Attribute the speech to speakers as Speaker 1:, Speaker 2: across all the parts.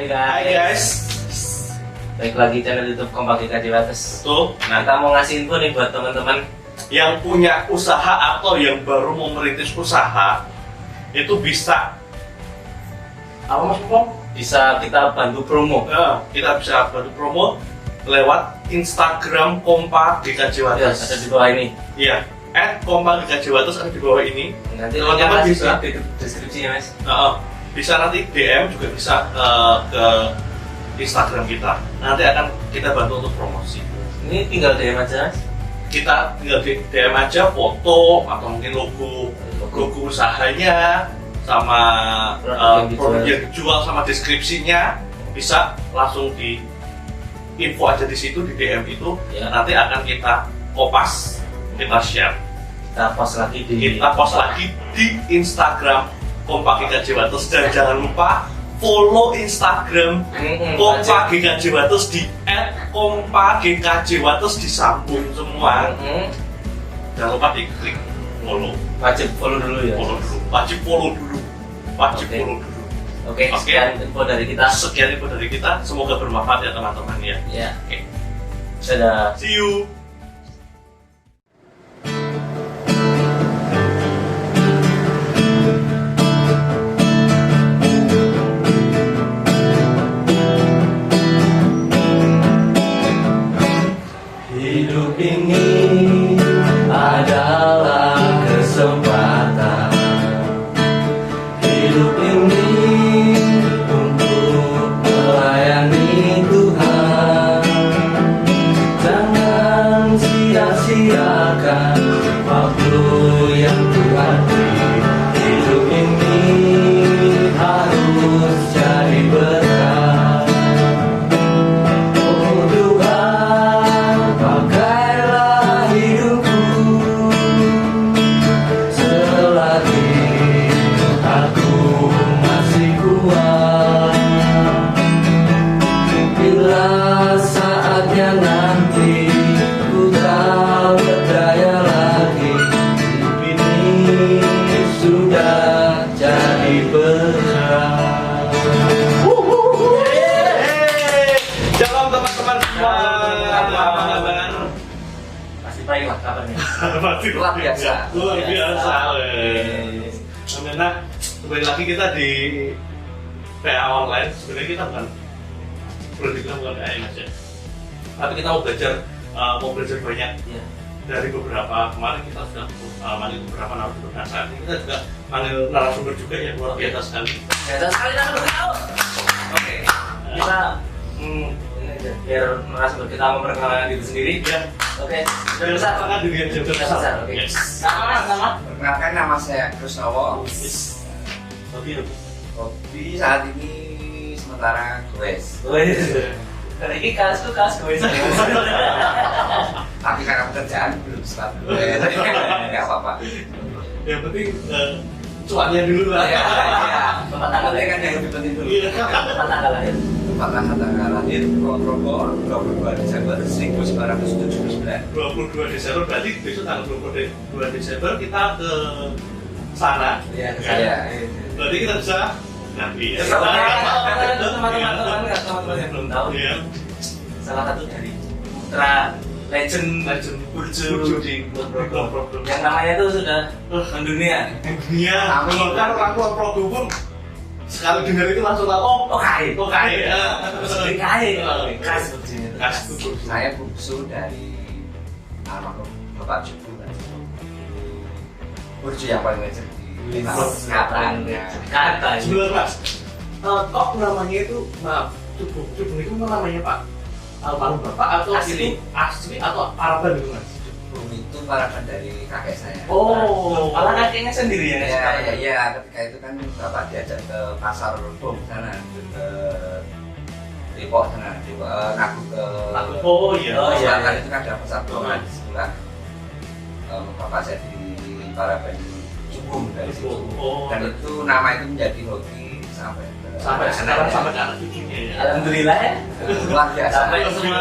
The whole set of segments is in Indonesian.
Speaker 1: Hai guys. Baik lagi channel YouTube Kompak GKJ Wates.
Speaker 2: Tuh,
Speaker 1: Nah, kita mau ngasih info nih buat teman-teman
Speaker 2: yang punya usaha atau yang baru mau merintis usaha, itu bisa apa Mas Pom?
Speaker 1: bisa kita bantu promo.
Speaker 2: Kita bisa bantu promo lewat Instagram Kompak GKJ
Speaker 1: Ya,
Speaker 2: Wates.
Speaker 1: ada di bawah ini.
Speaker 2: Iya, @Kompak GKJ Wates ada di bawah ini.
Speaker 1: Nanti
Speaker 2: Teman-teman
Speaker 1: linknya
Speaker 2: bisa
Speaker 1: di deskripsi ya Mas.
Speaker 2: bisa nanti DM juga bisa ke Instagram kita. Nanti akan kita bantu untuk promosi.
Speaker 1: Ini tinggal DM aja Mas.
Speaker 2: Kita tinggal DM aja foto atau mungkin logo usahanya sama produk yang dijual sama deskripsinya, bisa langsung di info aja di situ, di DM itu
Speaker 1: Ya.
Speaker 2: nanti akan kita kopas, kita share,
Speaker 1: Kita post lagi
Speaker 2: di Instagram Kompak GKJ Wates. Dan jangan lupa follow Instagram Kompak GKJ Wates di @kompakgkj Wates, disambung semua. Jangan lupa diklik follow.
Speaker 1: Wajib follow dulu ya.
Speaker 2: Wajib follow dulu.
Speaker 1: Oke, sekian info dari kita.
Speaker 2: Sekian info dari kita. Semoga bermanfaat ya teman-teman ya.
Speaker 1: Ya.
Speaker 2: Oke.
Speaker 1: Dadah.
Speaker 2: See you.
Speaker 1: Hidup ini adalah kesempatan. Hidup ini untuk melayani Tuhan. Jangan sia-siakan waktu yang Tuhan beri. Hidup ini harus jadi berkah. Oh Tuhan, pakailah hidupku selagi aku masih kuat. Bila saatnya nanti ku tak berdaya lagi, hidup ini sudah jadi berkah.
Speaker 2: Shalom teman-teman semua. Apa kabar?
Speaker 1: Pasti baik lah kabarnya.
Speaker 2: Luar biasa. Luar biasa.
Speaker 1: Oke.
Speaker 2: Nah, kembali lagi kita di PA online. Sebenarnya kita bukan PA aja, tapi kita mau belajar banyak.
Speaker 1: Iya.
Speaker 2: Dari beberapa kemarin kita sudah manggil beberapa narasumber. Nah, saat ini kita juga manggil narasumber juga yang luar biasa sekali.
Speaker 1: Ya, sekali tahu. Oke. Kita ini aja biar narasumber kita memperkenalkan diri sendiri.
Speaker 2: Ya.
Speaker 1: Oke.
Speaker 2: Sudah besar kan diri yang sudah besar.
Speaker 1: Oke.
Speaker 2: Yes.
Speaker 1: Nama.
Speaker 3: Perkenalkan, nama saya Krusnowo.
Speaker 2: Tapi
Speaker 3: Hobi saat ini sementara goes.
Speaker 1: Dari ini kas gue.
Speaker 3: Tapi karena pekerjaan belum start goes. Nggak apa-apa.
Speaker 2: yang penting cuannya dulu lah.
Speaker 3: Ya.
Speaker 1: Tempat tanggal
Speaker 3: Ini kan yang lebih penting dulu.
Speaker 2: Iya.
Speaker 1: Tempat tanggal lahir.
Speaker 3: Tempat tanggal lahir Ponorogo 22 Desember 1979.
Speaker 2: 22 Desember berarti besok tanggal 22 Desember kita ke sana.
Speaker 1: Iya, ke
Speaker 2: Ya.
Speaker 3: Iya.
Speaker 2: Berarti kita bisa nanti ya.
Speaker 1: Teman-teman yang belum tahu,
Speaker 2: Iya.
Speaker 1: salah satu dari putra legend Burjo di Ponorogo. Yang namanya itu sudah mendunia.
Speaker 2: Iya.
Speaker 3: Amin.
Speaker 2: Kan orang tua Progo pun sekali dengar itu langsung tahu.
Speaker 1: Oh kaya. Khas Burjonya.
Speaker 2: Khas tuh.
Speaker 3: Saya bungsu dari almarhum Bapak Cupu. Burjo yang paling legend di katanya.
Speaker 2: Sebenarnya Mas, kok namanya itu Cubu itu namanya Pak almarhum Bapak atau
Speaker 1: Asli.
Speaker 2: itu asli atau harapan itu Mas?
Speaker 3: Itu parapan dari kakek saya.
Speaker 2: Oh,
Speaker 1: Malah kakeknya sendiri ya.
Speaker 3: Iya, ketika itu kan bapak diajak ke pasar bom sana, ke Depok sana, ngaku ke
Speaker 2: Oh iya.
Speaker 3: Selatan itu kan ada pasar bom di sebelah. Bapak saya di Parapan Cubung dari situ.
Speaker 2: Oh.
Speaker 3: Dan itu nama itu menjadi hobi sampai
Speaker 2: sekarang sampai ke anak cucunya ya.
Speaker 1: Alhamdulillah ya.
Speaker 3: luar biasa.
Speaker 1: Sampai semua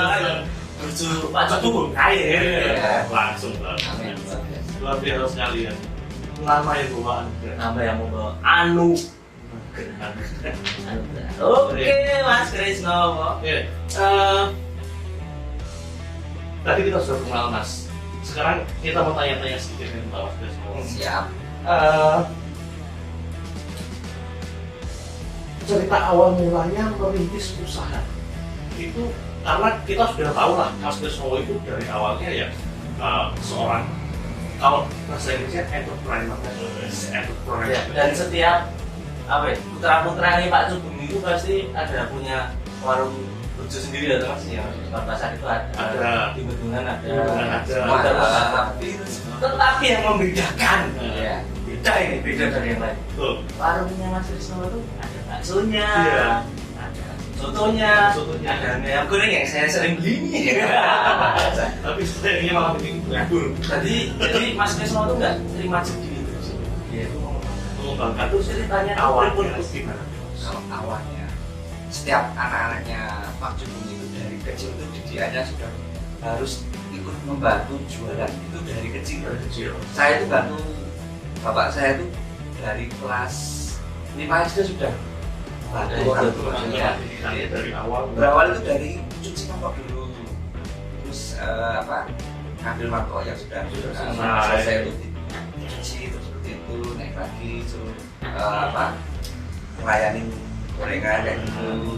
Speaker 1: Burjo Pak Cucu kaya.
Speaker 3: Iya.
Speaker 2: Langsung
Speaker 3: Amin, luar biasa.
Speaker 2: luar biasa sekali ya. Nama yang bawaan.
Speaker 1: Nama yang mau Anu Oke, Mas Krisno.
Speaker 2: Oke. Tadi kita sudah kenal Mas. Sekarang kita mau tanya-tanya sedikit tentang Mas Krisno.
Speaker 3: Siap.
Speaker 2: Cerita awal mulanya merintis usaha itu karena kita sudah tahu lah Mas Krisno itu dari awalnya ya seorang, kalau bahasa Indonesia entrepreneur.
Speaker 1: Ya, dan setiap putra-putra ini Pak Sugeng itu pasti ada punya warung burjo sendiri atau Mas ya, di pasar itu ada, di Bendungan ada. Tetapi yang membedakan,
Speaker 3: Iya.
Speaker 1: beda dari yang lain.
Speaker 2: Betul.
Speaker 1: Warungnya Mas Krisno itu ada baksonya,
Speaker 2: Iya.
Speaker 1: ada sotonya, ada ayam goreng yang saya sering beli.
Speaker 2: Tapi sebenarnya malah bikin ngabur.
Speaker 1: Jadi Mas Krisno itu nggak terima jadi gitu. Dia itu
Speaker 2: Mengembangkan
Speaker 1: itu ceritanya
Speaker 2: awalnya gimana?
Speaker 3: Kalau awalnya setiap anak-anaknya Pak Sugeng itu dari kecil itu didikannya sudah harus ikut membantu jualan itu dari kecil. Saya itu bantu bapak saya itu dari kelas 5 SD sudah bantu
Speaker 2: Dari awal.
Speaker 3: berawal itu dari cuci mangkok dulu, terus ngambil mangkok yang sudah selesai itu dicuci, terus seperti itu naik lagi, terus ngelayanin gorengan kayak gitu,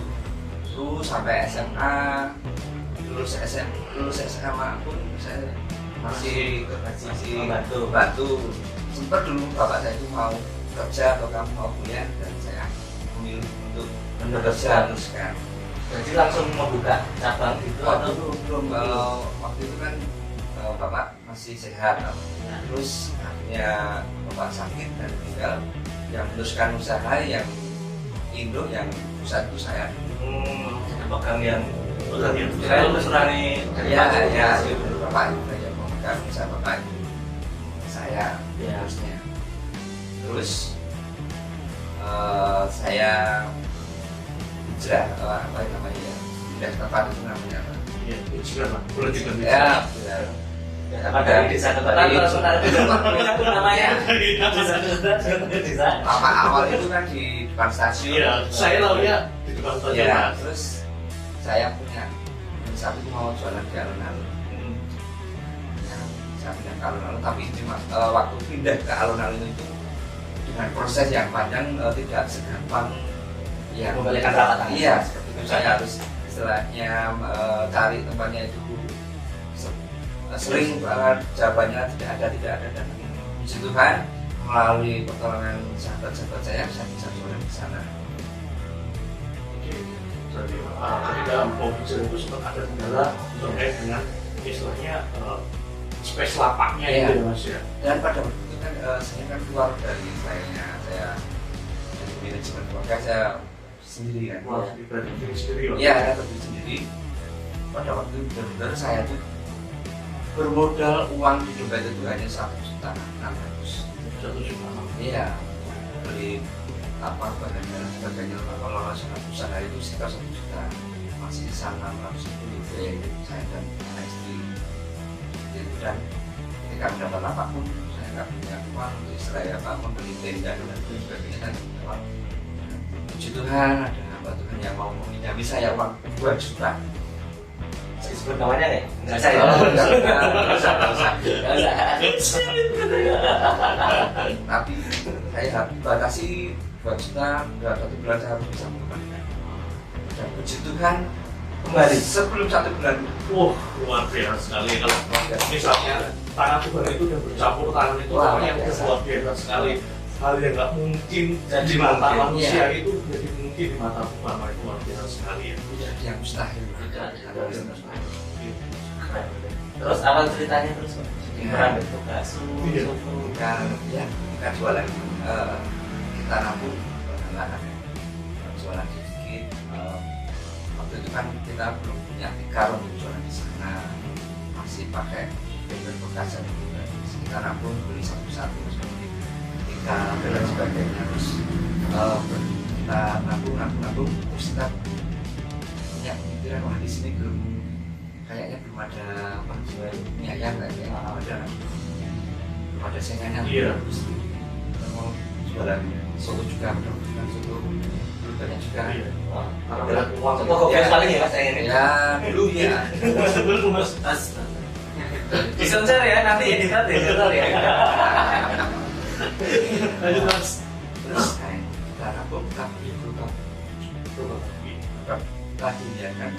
Speaker 3: terus sampai SMA, lulus SMA pun saya masih bantu. Sempat dulu bapak saya itu mau kerja atau kamu mau kuliah, dan saya memilih untuk bekerja terus kan.
Speaker 1: Jadi langsung membuka cabang gitu atau
Speaker 3: belum waktu itu kan bapak masih sehat, terus akhirnya bapak sakit dan tinggal yang meneruskan usaha yang Indo yang pusat itu saya.
Speaker 1: pegang yang
Speaker 2: Saya
Speaker 1: saya mesurani
Speaker 3: Ya, bapak itu yang memegang usaha bapak itu saya
Speaker 1: Ya.
Speaker 3: harusnya. Terus saya hijrah apa namanya ya, pindah tempat itu namanya apa?
Speaker 2: Iya, sudah lah. Boleh juga
Speaker 3: Ya,
Speaker 1: apa dari desa ke kota
Speaker 3: Dari-
Speaker 1: atau sementara itu namanya desa
Speaker 3: Lama awal itu kan di depan stasiun.
Speaker 2: Iya, saya tahunya di depan stasiun.
Speaker 3: Ya,
Speaker 2: Mas.
Speaker 3: terus saya punya saat itu mau jualan di alun-alun. Saya pindah ke alun-alun, tapi waktu pindah ke alun-alun itu dengan proses yang panjang, tidak segampang ya
Speaker 1: Membalikan telapak tangan.
Speaker 3: Iya, seperti itu. Saya harus istilahnya cari tempatnya itu sering jawabannya tidak ada, dan puji Tuhan melalui pertolongan sahabat-sahabat saya bisa jualan di sana.
Speaker 2: Jadi ketika mau bicara itu sempat ada kendala terkait dengan istilahnya space lapaknya
Speaker 3: Iya.
Speaker 2: itu ya Mas ya.
Speaker 3: Dan pada waktu itu kan saya kan keluar dari saya dari manajemen keluarga saya sendiri kan.
Speaker 2: Wah, diberi diri sendiri loh.
Speaker 3: Iya, saya berdiri sendiri. Pada waktu itu benar-benar saya tuh bermodal uang di dompet itu hanya 1.600.000.
Speaker 2: 1 juta.
Speaker 3: Iya, beli apa bahan dan sebagainya, kalau langsung usaha itu sekitar 1 juta, masih sisa 600.000 saya dan anak istri. Itu dan ketika mendapat apapun saya nggak punya uang untuk istilahnya apa membeli tenda dan lain sebagainya, dan puji Tuhan ada hamba Tuhan yang mau meminjami saya uang 2 juta.
Speaker 1: saya sebut namanya nih nggak
Speaker 3: Saya
Speaker 1: saya
Speaker 3: tapi saya harus batasi 2 juta dalam 1 bulan saya harus bisa mengembalikan. Dan puji Tuhan
Speaker 1: kembali
Speaker 3: sebelum 1 bulan
Speaker 2: Wah, luar biasa sekali kalau misalnya tangan Tuhan itu udah bercampur tangan itu
Speaker 3: Wah,
Speaker 2: namanya
Speaker 3: luar biasa.
Speaker 2: luar biasa sekali. Hal yang nggak mungkin
Speaker 1: Jadi
Speaker 2: di mata
Speaker 1: mungkin,
Speaker 2: manusia
Speaker 3: iya.
Speaker 2: itu jadi mungkin di mata Tuhan. Wah, itu luar biasa sekali ya.
Speaker 3: jadi yang mustahil.
Speaker 1: terus awal ceritanya terus
Speaker 3: Ya.
Speaker 1: peran bentuk bakso
Speaker 2: Iya.
Speaker 3: Kita jualan kita nabung lahan jualan sedikit. Waktu itu kan kita belum punya tikar untuk jualan di sana, masih pakai paper bekas dan kita nabung beli satu-satu seperti tikar dan sebagainya. Terus kita nabung terus kita punya pemikiran, wah di sini kayaknya belum ada penjual mie ayam, kayaknya belum ada saingannya.
Speaker 2: Iya.
Speaker 3: Terus kita mau jualan soto juga, jualan soto banyak juga.
Speaker 1: Kalau bilang uang soto kopi paling ya mas ini.
Speaker 3: Ya dulu ya.
Speaker 2: Sebelum mas.
Speaker 1: Bisa cari ya nanti editor ya.
Speaker 2: Lanjut mas.
Speaker 3: Terus kita nabung tapi lagi ya kan.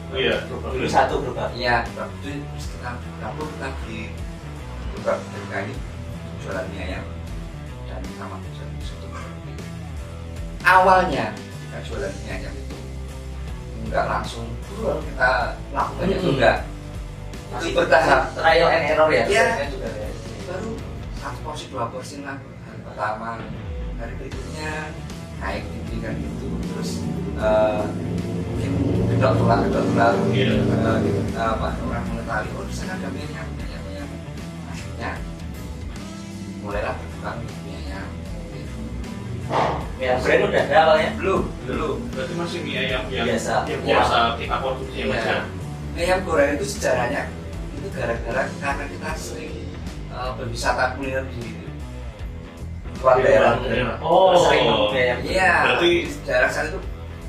Speaker 2: Oh iya.
Speaker 1: Dulu satu berubah.
Speaker 3: Iya, terus kita nabung lagi buka dari jualan mie ayam dan sama jualan soto. Awalnya kita jualan mie ayam itu enggak langsung kita lakukan itu enggak. Itu bertahap,
Speaker 1: trial and error ya.
Speaker 3: Iya.
Speaker 1: Biasanya juga ya.
Speaker 3: baru 1 porsi 2 porsi lah hari pertama, hari berikutnya naik tinggi kan gitu. Terus mungkin gedok tular orang mengetahui oh di sana ada mie ayam. Akhirnya mulailah berkembang mie ayam.
Speaker 1: Ya, brand udah ada awalnya?
Speaker 3: Belum.
Speaker 2: Berarti masih mie ayam yang
Speaker 1: Biasa.
Speaker 2: kita konsumsi ya mas ya.
Speaker 3: Mie ayam goreng itu sejarahnya itu gara-gara karena kita sering berwisata kuliner di luar daerah.
Speaker 2: Oh,
Speaker 1: sering mie ayam.
Speaker 3: Iya.
Speaker 2: Berarti
Speaker 3: daerah sana itu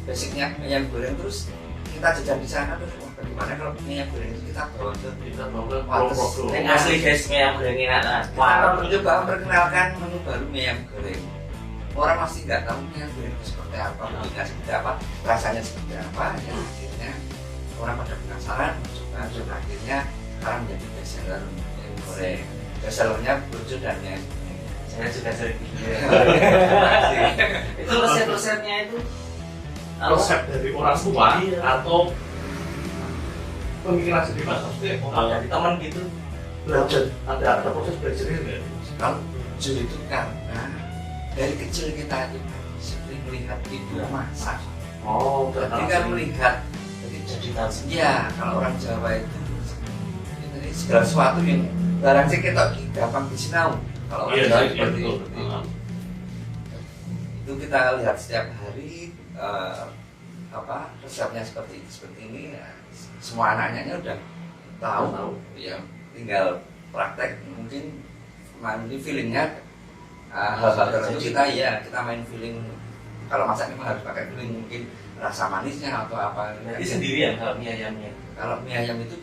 Speaker 3: basicnya mie ayam goreng, terus kita jajan di sana terus wah bagaimana kalau mie ayam goreng itu kita bawa ke
Speaker 2: kita bawa ke
Speaker 3: Wates.
Speaker 1: Yang asli guys mie ayam goreng enak.
Speaker 3: Wah, mencoba memperkenalkan menu baru mie ayam goreng. Orang masih nggak tahu mie ayam goreng itu seperti apa, bentuknya seperti apa, rasanya seperti apa. Ya, akhirnya orang pada penasaran, mencoba akhirnya sekarang menjadi bestseller mie ayam goreng. Bestsellernya burjo dan mie ayam goreng.
Speaker 1: Saya juga sering itu resep-resepnya itu
Speaker 2: resep dari orang tua
Speaker 1: Iya.
Speaker 2: atau pemikiran sendiri mas, maksudnya
Speaker 1: dari teman gitu.
Speaker 2: belajar ada proses belajarnya nggak?
Speaker 3: Kalau burjo itu karena dari kecil kita itu sering melihat ibu masak.
Speaker 2: Oh,
Speaker 3: Jadi kan melihat,
Speaker 1: Jadi tahu sendiri.
Speaker 3: iya kalau orang Jawa itu jadi segala sesuatu yang barang sih kita gampang disinau. Kalau orang
Speaker 2: iya
Speaker 3: Jawa
Speaker 2: iya
Speaker 3: seperti
Speaker 2: betul.
Speaker 3: itu kita lihat setiap hari resepnya seperti ini ya, semua anak-anaknya udah tahu. Ya tinggal praktek mungkin mandi feelingnya hal-hal tertentu kita main feeling. Kalau masak memang harus pakai feeling, mungkin rasa manisnya atau apa.
Speaker 1: Jadi sendirian kalau mie ayamnya.
Speaker 3: Kalau mie ayam itu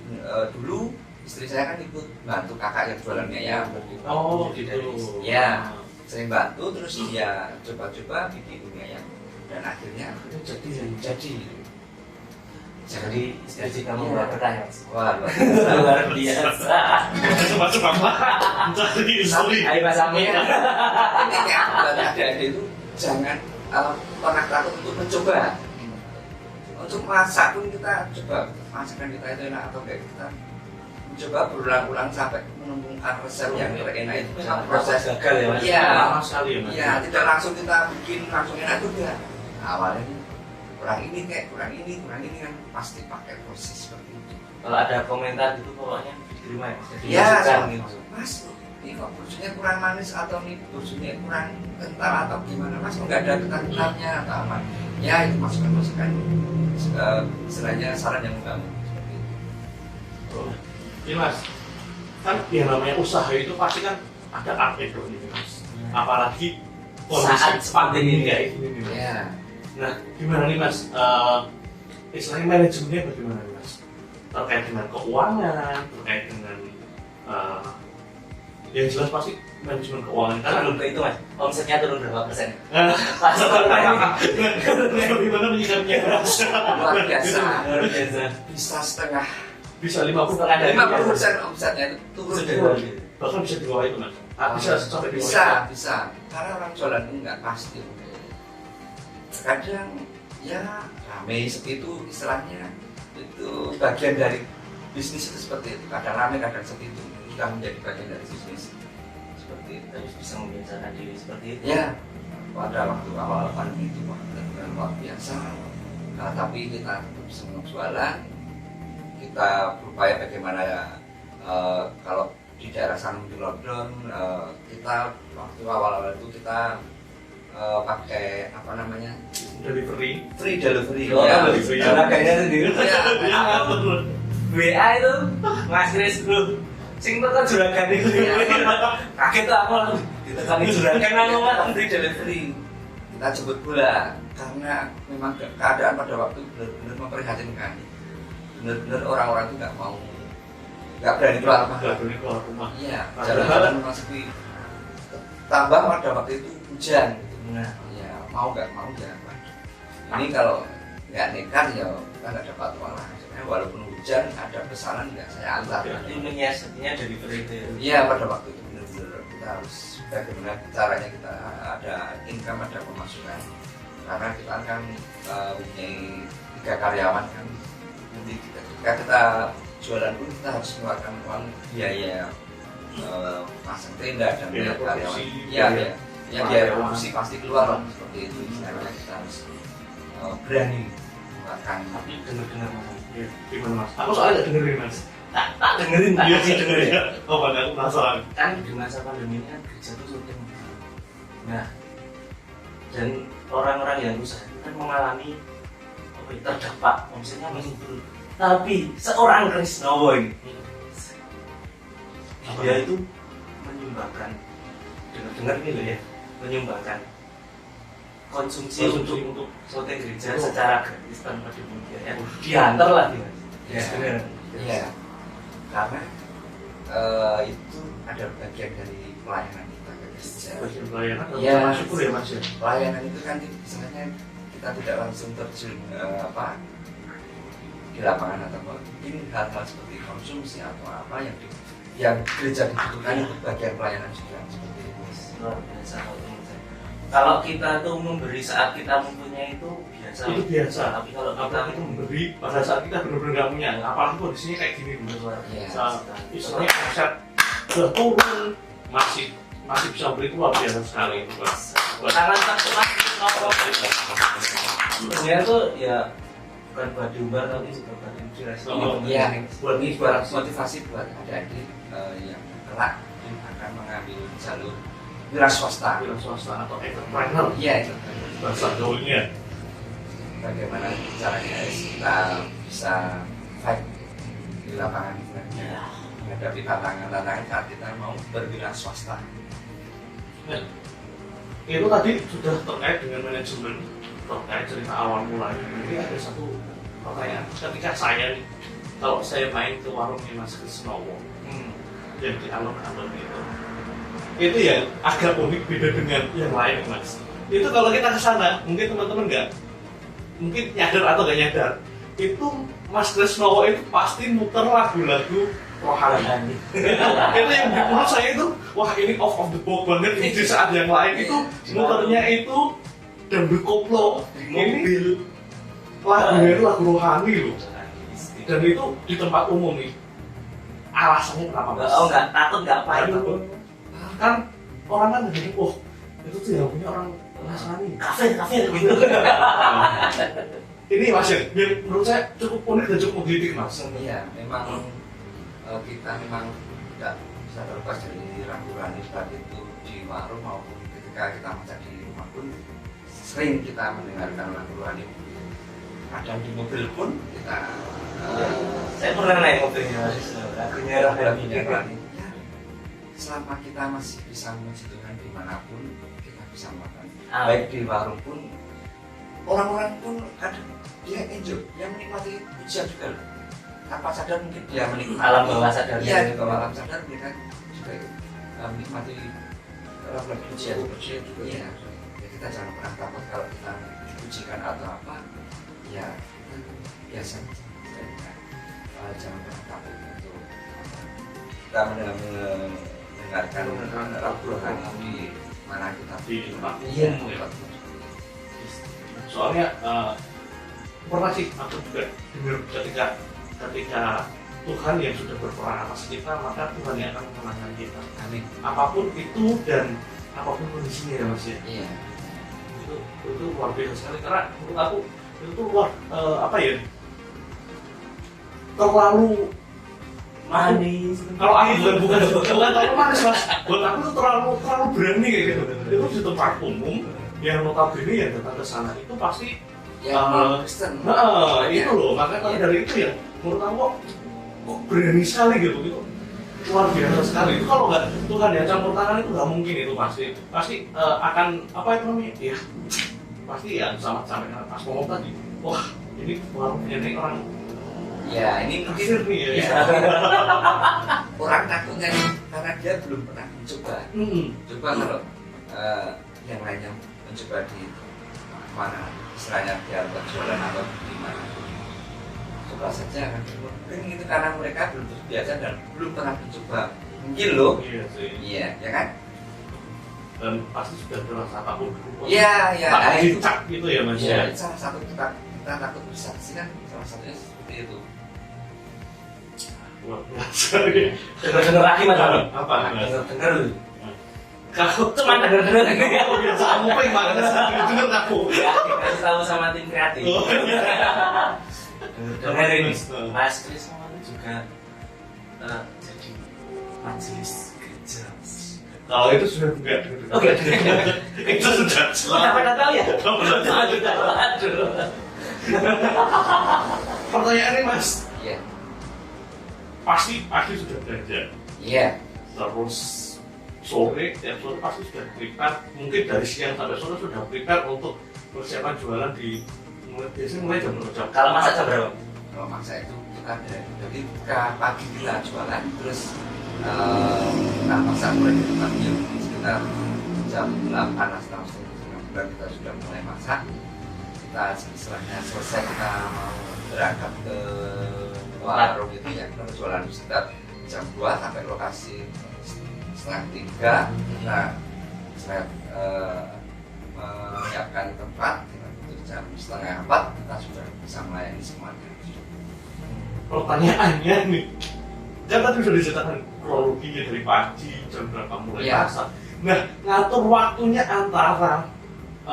Speaker 3: dulu istri saya kan ikut bantu kakak yang jualan mie ayam.
Speaker 2: Oh gitu.
Speaker 3: Ya, sering bantu terus dia coba-coba bikin mie ayam dan akhirnya jadi.
Speaker 1: Jadi istri kamu nggak bertanya.
Speaker 3: Wah,
Speaker 1: Luar biasa.
Speaker 2: Coba-coba jadi istri.
Speaker 1: Ayo Mas Amin.
Speaker 3: ini kayak buat adik-adik itu jangan pernah takut untuk mencoba. Untuk masak pun kita coba masakan kita itu enak atau enggak, kita mencoba berulang-ulang sampai menemukan resep yang terenak itu. Proses
Speaker 1: gagal ya Mas.
Speaker 3: Iya.
Speaker 2: Lama sekali ya mas.
Speaker 3: Iya, tidak langsung kita bikin langsung enak juga. Awalnya kurang ini kan pasti pakai proses seperti itu.
Speaker 1: Kalau ada komentar gitu pokoknya diterima ya. Jadi
Speaker 3: Iya,
Speaker 1: masukan gitu.
Speaker 3: Mas, ini kok burjonya kurang manis atau ini burjonya kurang kental atau gimana Mas? Kok nggak ada kental-kentalnya atau apa? Ya itu masukan-masukan istilahnya saran yang membangun seperti itu.
Speaker 2: Iya mas, kan yang namanya usaha itu pasti kan ada up and down gitu mas. Apalagi
Speaker 1: Saat seperti ini
Speaker 2: kayak gini nih mas.
Speaker 3: Ya,
Speaker 2: Nah, gimana nih mas? Istilahnya manajemennya bagaimana nih mas? Terkait dengan keuangan, terkait dengan yang jelas pasti manajemen keuangan.
Speaker 1: Kan belum ke itu Mas. Omsetnya turun berapa persen?
Speaker 2: Pas gimana menyikapinya mas?
Speaker 3: luar biasa.
Speaker 1: Luar biasa.
Speaker 3: Bisa setengah,
Speaker 2: Bisa 50%
Speaker 1: Setengah dari
Speaker 3: 50% omsetnya itu turun.
Speaker 2: bahkan bisa di bawah itu mas. Bisa sampai di bawah itu.
Speaker 3: Bisa. Karena orang jualan itu nggak pasti. Kadang ya rame seperti itu istilahnya, itu bagian dari bisnis itu seperti itu. Kadang rame, kadang seperti itu sudah menjadi bagian dari bisnis seperti itu.
Speaker 1: Terus bisa membiasakan diri seperti itu.
Speaker 3: Ya, pada waktu awal pandemi itu benar-benar luar biasa. Tapi kita tetap senang jualan. Kita berupaya bagaimana kalau di daerah sana di London, kita waktu awal-awal itu kita pakai apa namanya,
Speaker 2: Delivery.
Speaker 3: free delivery.
Speaker 1: Oh,
Speaker 3: Ya.
Speaker 1: harganya sendiri.
Speaker 3: Ya,
Speaker 2: Iya betul.
Speaker 1: WA itu Mas Chris bro. Sing tekan juragan itu. Kaget aku langsung ditekan juragan aku mah free delivery.
Speaker 3: Kita jemput bola karena memang keadaan pada waktu benar-benar memprihatinkan. Benar-benar orang-orang itu nggak berani keluar rumah. Iya, jalan-jalan memang sepi. Tambah pada waktu itu hujan.
Speaker 1: Nah,
Speaker 3: ya mau nggak mau jangan. Ini kalau nggak nekat ya kita nggak dapat uang. Walaupun hujan ada pesanan nggak saya antar.
Speaker 1: jadi menyiasatinya dari itu.
Speaker 3: Iya, pada waktu itu benar-benar kita harus bagaimana caranya kita ada income, ada pemasukan. Karena kita kan mempunyai 3 karyawan kan. Jadi ketika kita jualan pun kita harus mengeluarkan uang biaya pasang tenda dan biaya karyawan. Iya, ya biaya produksi pasti keluar lah, seperti itu. Misalnya kita harus berani mengeluarkan.
Speaker 1: Tapi dengar-dengar ngomong.
Speaker 2: Gimana Mas? Aku soalnya nggak dengerin Mas.
Speaker 1: Tak dengerin, tak
Speaker 2: Iya
Speaker 1: kasih dengerin.
Speaker 2: Oh, pada aku penasaran.
Speaker 1: Kan di masa pandemi ini kan gereja itu syuting. Nah, dan orang-orang yang usaha itu kan mengalami terdampak omsetnya menurun. Tapi seorang Krisnowo ini dia itu menyumbangkan, dengar ini loh ya, menyumbangkan konsumsi untuk syuting gereja secara gratis tanpa dibayar ya. Diantar lah dia.
Speaker 3: Ya, iya. Karena itu ada bagian dari pelayanan kita ke gereja.
Speaker 2: Bagian pelayanan
Speaker 3: Iya.
Speaker 2: syukur ya Mas ya.
Speaker 3: Pelayanan itu kan misalnya kita tidak langsung terjun di lapangan atau mungkin hal-hal seperti konsumsi atau apa yang gereja dibutuhkan itu bagian pelayanan juga seperti itu.
Speaker 1: Luar biasa kalau kita tuh memberi saat kita mempunyai itu biasa.
Speaker 2: Itu biasa.
Speaker 1: Tapi kalau kita
Speaker 2: Apalagi itu memberi pada saat kita benar-benar nggak punya. Apalagi kondisinya kayak gini dulu.
Speaker 1: luar
Speaker 3: Iya.
Speaker 1: biasa.
Speaker 2: Istilahnya omset udah turun masih bisa beli itu luar biasa sekali itu Mas.
Speaker 1: Sangat terkemas sebenarnya tuh ya bukan buat diumbar tapi juga buat inspirasi.
Speaker 3: Iya,
Speaker 2: buat
Speaker 3: ini buat motivasi buat adik-adik yang kelak akan mengambil jalur wira swasta.
Speaker 2: wira swasta atau entrepreneur
Speaker 3: Iya, itu.
Speaker 2: bahasa gaulnya.
Speaker 3: Bagaimana caranya kita bisa fight di lapangan menghadapi tantangan-tantangan saat kita mau berwira swasta.
Speaker 2: Nah, itu tadi sudah terkait dengan manajemen, terkait cerita awal mulanya. Ini ada satu pertanyaan. Ketika saya nih, kalau saya main ke warungnya Mas Krisnowo, yang di alun-alun itu ya agak unik, beda dengan yang lain Mas. Itu kalau kita ke sana, mungkin teman-teman mungkin nyadar atau nggak nyadar, itu Mas Krisnowo itu pasti muter lagu-lagu rohani. Itu yang menurut saya itu, wah ini off of the box banget. Di saat yang lain itu muternya itu dangdut koplo, ini lagunya itu lagu rohani loh. Dan itu di tempat umum nih. Alasannya kenapa Mas?
Speaker 1: Oh nggak takut nggak pahit.
Speaker 2: Kan orang kan jadi, oh itu tuh yang punya orang Nasrani.
Speaker 1: Kafir gitu.
Speaker 2: Ini Mas yang menurut saya cukup unik dan cukup menggelitik Mas.
Speaker 3: Iya, memang kita memang tidak bisa terlepas dari ragu-ragu baik itu di warung maupun ketika kita masak di rumah pun sering kita mendengarkan ragu-ragu. Kadang di mobil pun kita
Speaker 1: Saya pernah naik mobilnya lagunya rohani.
Speaker 3: Selama kita masih bisa memuji Tuhan dimanapun kita bisa makan.
Speaker 1: Amin.
Speaker 3: Baik di warung pun orang-orang pun kadang dia enjoy, dia menikmati pujian juga loh. Tanpa sadar mungkin dia menikmati
Speaker 1: Alam bawah sadar.
Speaker 3: Iya, di bawah alam sadar mereka juga menikmati pujian juga. Iya, ya kita jangan pernah takut kalau kita dipujikan atau apa. Ya biasa. Jangan pernah takut untuk kita mendengarkan Al-Quran di mana kita
Speaker 2: Di tempat
Speaker 3: iya
Speaker 2: umum ya. Soalnya pernah sih aku juga dengar ketika Tuhan yang sudah berperan atas kita, maka Tuhan yang akan memenangkan kita.
Speaker 3: amin.
Speaker 2: Apapun itu dan apapun kondisinya ya Mas ya.
Speaker 3: Iya.
Speaker 2: Itu luar biasa sekali karena menurut aku itu tuh luar apa ya, terlalu
Speaker 1: Manis.
Speaker 2: kalau aku bukan terlalu manis Mas, buat aku tuh terlalu berani kayak gitu. Itu di tempat umum yang notabene yang datang ke sana itu pasti
Speaker 3: Ya, Kristen.
Speaker 2: itu loh, makanya kalau dari itu ya menurut aku kok berani sekali gitu. luar biasa sekali. Itu kalau nggak Tuhan yang campur tangan itu nggak mungkin itu pasti akan apa itu namanya ya pasti ya sama pas ngomong tadi wah ini warungnya ini orang
Speaker 3: Ya ini mungkin
Speaker 2: kafir nih ya.
Speaker 3: orang takutnya karena dia belum pernah mencoba. Coba kalau yang lainnya mencoba di mana istilahnya dia berjualan atau di mana, coba saja kan. Mungkin itu karena mereka belum terbiasa dan belum pernah mencoba. Mungkin loh.
Speaker 2: Iya sih.
Speaker 3: Iya, ya kan?
Speaker 2: Dan pasti sudah terasa takut.
Speaker 3: Iya,
Speaker 2: tak
Speaker 3: itu
Speaker 2: dicak gitu ya Mas.
Speaker 3: ya. Salah satu kita takut bersaksi kan salah satunya seperti itu.
Speaker 2: Luar biasa ya.
Speaker 1: Dengar lagi mas
Speaker 2: Apa?
Speaker 1: dengar lu
Speaker 2: Kalau
Speaker 1: cuma dengar
Speaker 2: aku biasa kamu pengen banget dengar aku.
Speaker 1: ya dikasih tahu sama tim kreatif dengar ini Mas Kris kemarin juga jadi majelis gereja.
Speaker 2: Kalau itu sudah enggak.
Speaker 1: Oke.
Speaker 2: Itu sudah
Speaker 1: Kita pernah tahu ya?
Speaker 2: Aduh. Pertanyaannya Mas,
Speaker 3: Iya.
Speaker 2: pasti sudah belajar.
Speaker 3: Iya.
Speaker 2: Terus sore, tiap sore pasti sudah prepare. Mungkin dari siang sampai sore sudah prepare untuk persiapan jualan di biasanya mulai jam berapa?
Speaker 1: Kalau masak jam berapa?
Speaker 3: Kalau maksa itu kita jadi ketika pagi kita jualan terus kita masak mulai dari pagi sekitar jam 8 atau setengah 9 kita sudah mulai masak. Kita setelahnya selesai kita mau berangkat ke warung itu ya, kita jualan sekitar jam 2 sampai lokasi setengah 3. Kita menyiapkan tempat jam setengah 4 kita sudah bisa melayani semuanya.
Speaker 2: Pertanyaannya nih, kan tadi sudah diceritakan kronologinya dari pagi jam berapa mulai masak. Nah, ngatur waktunya antara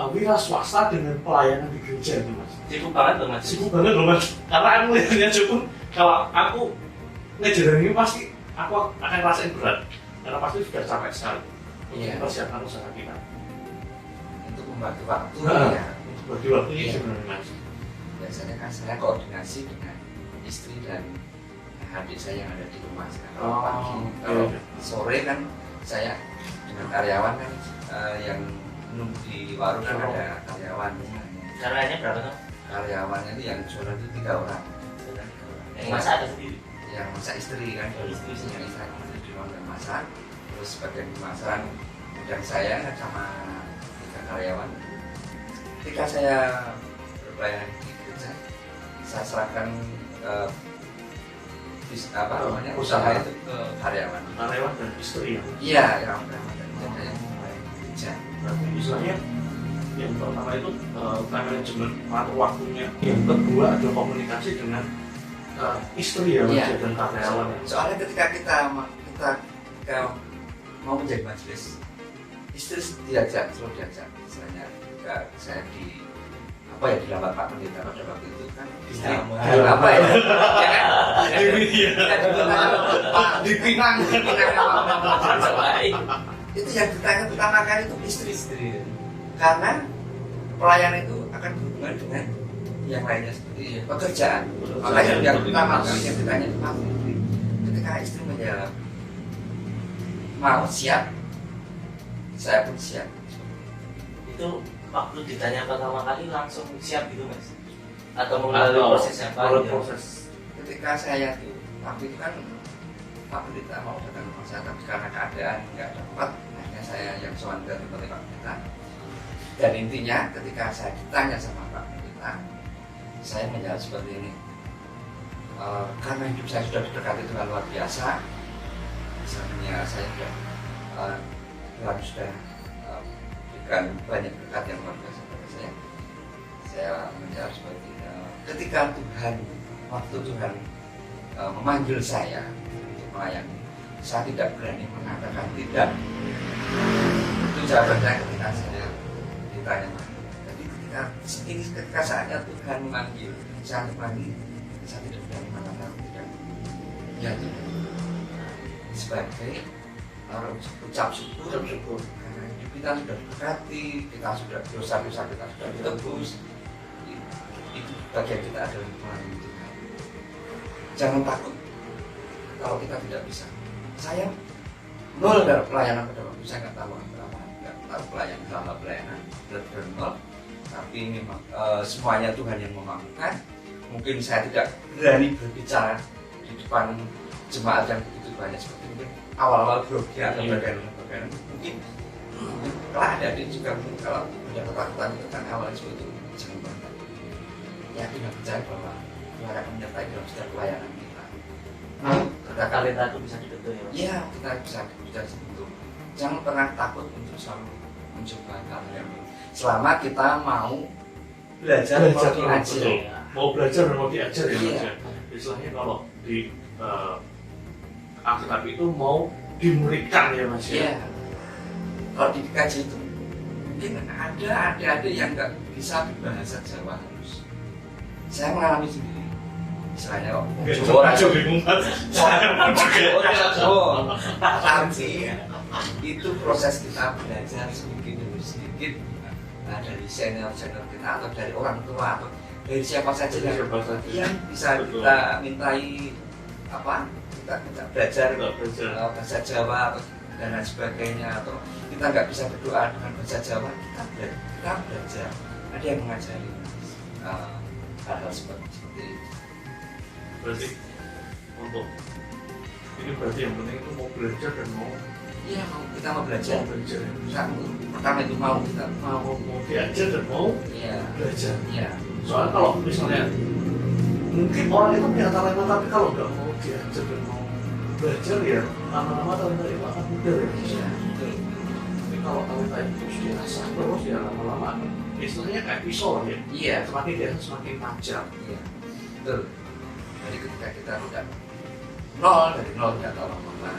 Speaker 2: wira swasta dengan pelayanan di gereja itu Mas.
Speaker 1: Sibuk banget loh Mas.
Speaker 2: Sibuk banget loh Mas. Karena aku lihatnya cukup kalau aku ngejalan ini pasti aku akan rasain berat. Karena pasti sudah capek sekali.
Speaker 3: Iya.
Speaker 2: Persiapan usaha kita.
Speaker 3: Untuk membagi waktu ya.
Speaker 2: Bagi waktunya gimana Mas?
Speaker 3: Biasanya kan saya koordinasi dengan istri dan adik saya yang ada di rumah sekarang. Pagi, kalau sore kan saya dengan karyawan kan yang nunggu di warung kan ada karyawan.
Speaker 1: Karyanya berapa tuh?
Speaker 3: Karyawannya itu yang jualan itu 3 orang.
Speaker 1: Yang masak ada sendiri?
Speaker 3: Yang masak istri kan, istrinya istri di rumah yang masak. Terus bagian pemasaran dan saya sama 3 karyawan. Ketika saya berpelayanan di gereja, saya serahkan usaha itu ke karyawan
Speaker 2: Dan istri ya.
Speaker 3: Iya, yang pertama dan jaga yang mulai kerja.
Speaker 2: Berarti misalnya yang pertama itu time management atau waktunya. Yang kedua adalah komunikasi dengan istri ya,
Speaker 3: Iya.
Speaker 2: dan karyawan.
Speaker 3: Soalnya ketika kita mau menjadi majelis, istri selalu diajak. Misalnya ketika saya di lambat Pak Pendeta pada waktu itu kan istri apa ya?
Speaker 2: Di Pinang.
Speaker 3: Itu yang ditanya pertama kali itu istri. Karena pelayanan itu akan berhubungan dengan yang lainnya seperti pekerjaan. Makanya yang pertama kali yang ditanya itu Pak istri. Ketika istri menjawab mau siap, saya pun siap.
Speaker 1: Itu waktu ditanya pertama kali langsung siap gitu Mas? Atau melalui proses yang panjang?
Speaker 2: Proses.
Speaker 3: Ketika saya itu, waktu itu kan Pak Pendeta mau datang ke rumah saya, tapi karena keadaan nggak dapat, akhirnya saya yang sowan ke tempat Pak Pendeta. Dan intinya ketika saya ditanya sama Pak Pendeta, saya menjawab seperti ini. Karena hidup saya sudah didekati dengan luar biasa, misalnya saya Tuhan sudah berikan banyak berkat yang luar biasa pada saya menjawab seperti ini. Ketika waktu Tuhan memanggil saya untuk melayani, saya tidak berani mengatakan tidak. Itu jawabannya ketika saya ditanya. Jadi ketika saatnya Tuhan memanggil, saya dipanggil, saya tidak berani mengatakan tidak. Ya Tuhan, sebagai ucap syukur karena hidup kita sudah diberkati, kita sudah dosa-dosa kita sudah ditebus. Itu bagian kita adalah melayani Tuhan. Jangan takut kalau kita tidak bisa. saya nol dalam pelayanan pada waktu saya nggak tahu apa, nggak tahu pelayanan selama pelayanan benar-benar nol. Tapi memang semuanya Tuhan yang memampukan. Mungkin saya tidak berani berbicara di depan jemaat yang begitu banyak seperti mungkin awal-awal grogi atau bagaimana. Mungkin kalau adik-adik juga mungkin kalau punya ketakutan tentang awalnya seperti itu, jangan bangga. Yakin dan percaya bahwa Tuhan akan menyertai dalam setiap pelayanan kita.
Speaker 1: Kata talenta itu bisa dibentuk ya Mas?
Speaker 3: Iya, kita bisa dibentuk. Jangan pernah takut untuk selalu mencoba hal yang selama kita mau belajar mau diajar.
Speaker 2: Mau belajar dan mau diajar ya Mas
Speaker 3: Iya.
Speaker 2: ya. Istilahnya kalau di Alkitab itu mau dimuridkan ya Mas ya.
Speaker 3: Iya. Kalau di PKJ itu mungkin ada adik-adik yang nggak bisa berbahasa Jawa halus. Saya mengalami sendiri. Misalnya kok
Speaker 2: Orang bingung kan.
Speaker 3: tapi itu proses kita belajar sedikit demi sedikit dari senior kita atau dari orang tua atau dari siapa saja yang bisa kita mintai apa kita belajar bahasa Jawa atau dan lain sebagainya, atau kita nggak bisa berdoa dengan bahasa Jawa, kita belajar, ada yang mengajari hal-hal seperti itu.
Speaker 2: Berarti untuk ini berarti yang penting itu mau belajar dan mau
Speaker 3: kita mau belajar. Pertama itu kita
Speaker 2: mau diajar dan mau belajar.
Speaker 3: Iya.
Speaker 2: Soalnya kalau misalnya mungkin orang itu punya talenta tapi kalau nggak mau diajar dan mau belajar ya lama-lama talenta itu akan pudar ya.
Speaker 3: Iya.
Speaker 2: Tapi kalau talenta itu terus diasah terus ya lama-lama istilahnya kayak pisau ya.
Speaker 3: Iya.
Speaker 2: Semakin dia semakin tajam.
Speaker 3: Iya. Betul. Jadi ketika kita udah nol dari nol tidak tahu apa-apa,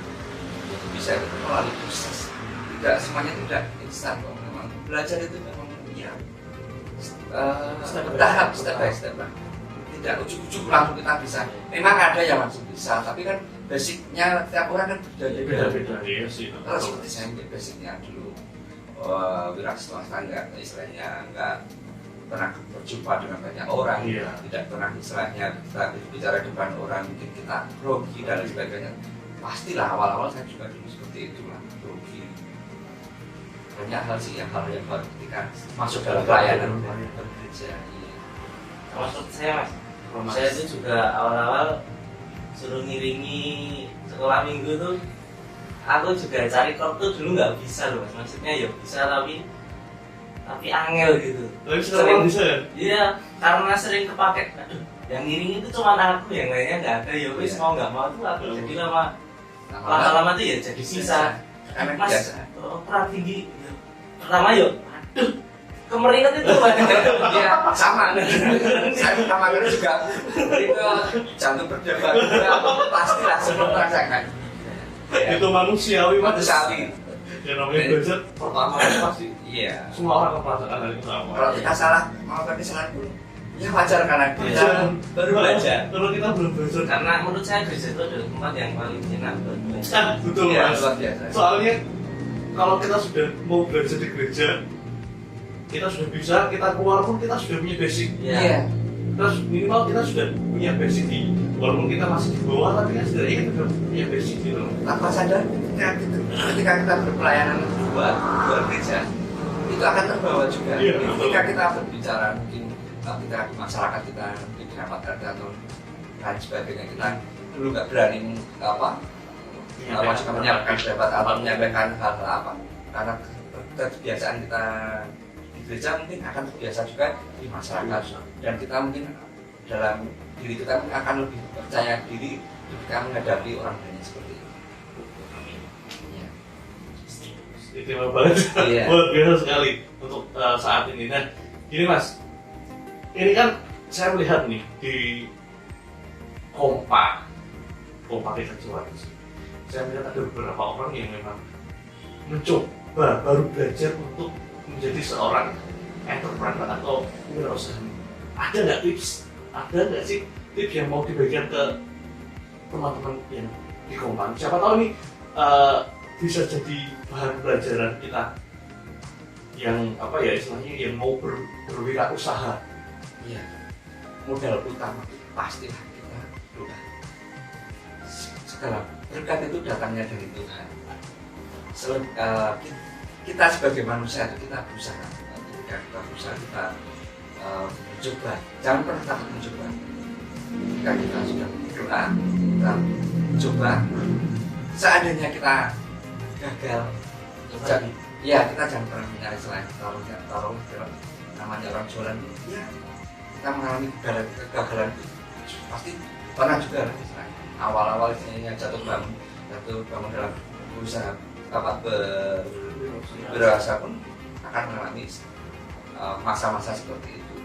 Speaker 3: itu bisa melalui proses. Tidak semuanya tidak instan kok. Memang belajar itu memang bertahap, step by step lah. Tidak ujuk-ujuk langsung kita bisa. Memang ada yang langsung bisa, tapi kan basicnya tiap orang kan
Speaker 2: beda-beda ya sih.
Speaker 3: Kalau seperti saya mungkin basicnya dulu wira swasta istilahnya nggak pernah berjumpa dengan banyak orang, tidak pernah istilahnya kita bicara depan orang, mungkin kita grogi dan lain sebagainya. Pastilah awal-awal saya juga dulu seperti itulah, grogi. Banyak hal sih yang baru ketika masuk dalam pelayanan bekerja.
Speaker 1: Maksud saya Mas, saya itu juga awal-awal suruh ngiringi sekolah minggu tuh, aku juga cari chord tuh dulu nggak bisa loh Mas. Maksudnya ya bisa tapi angel gitu.
Speaker 2: Tapi sekarang bisa ya?
Speaker 1: Iya, karena sering kepake. Aduh, yang ngiring itu cuma aku, yang lainnya nggak ada. Ya wis mau nggak mau tuh aku jadi lama-lama tuh ya jadi bisa. Mas, kurang tinggi. Pertama yuk, aduh, kemeringat itu
Speaker 3: Iya, sama. Saya pertama kali juga itu jantung berdebar juga pastilah sebelum merasakan.
Speaker 2: Itu manusiawi.
Speaker 3: Ya
Speaker 2: namanya belajar pertama pasti.
Speaker 3: Iya.
Speaker 2: Semua orang merasakan hal itu sama.
Speaker 3: Kalau kita salah, mau ganti salah dulu. Ya wajar karena kita baru belajar.
Speaker 2: Kalau kita belum belajar.
Speaker 1: Karena menurut saya gereja itu adalah tempat yang paling enak buat belajar.
Speaker 2: Betul
Speaker 3: Ya,
Speaker 2: Mas.
Speaker 3: luar biasa.
Speaker 2: Soalnya kalau kita sudah mau belajar di gereja, kita sudah bisa, kita keluar pun kita sudah punya basic.
Speaker 3: Iya.
Speaker 2: Terus minimal kita sudah punya basic di, walaupun kita masih di bawah, tapi kan setidaknya kita sudah punya basic gitu.
Speaker 3: Tanpa sadar ketika kita berpelayanan buat gereja, itu akan terbawa juga.
Speaker 2: Iya,
Speaker 3: Ketika kita berbicara mungkin kita di masyarakat kita mungkin di rapat kerja atau lain sebagainya, kita dulu nggak berani menyampaikan pendapat atau menyampaikan hal-hal apa, karena kebiasaan kita di gereja mungkin akan terbiasa juga di masyarakat, dan kita mungkin dalam diri kita akan lebih percaya diri ketika menghadapi orang banyak seperti itu. Ya.
Speaker 2: Istimewa banget, luar biasa sekali untuk saat ini. Nah, gini Mas, ini kan saya melihat nih di Kompak Kecewa, saya melihat ada beberapa orang yang memang mencoba baru belajar untuk menjadi seorang entrepreneur atau wirausaha. Ada nggak tips? Ada nggak sih tips yang mau dibagikan ke teman-teman yang di Kompak? Siapa tahu nih bisa jadi bahan pelajaran kita yang apa ya istilahnya yang mau berwirausaha.
Speaker 3: Iya. Modal utama pastilah kita segala berkat itu datangnya dari Tuhan. Kita sebagai manusia itu kita berusaha, ketika kita berusaha kita mencoba, jangan pernah takut mencoba. Ketika kita sudah berdoa, kita mencoba. Seandainya kita gagal, kita jangan pernah menyalahkan selain taruh namanya orang jualan. Ya, kita mengalami kegagalan itu pasti pernah juga lah. Awal-awal istilahnya jatuh bangun dalam berusaha berasa pun akan mengalami masa-masa seperti itu.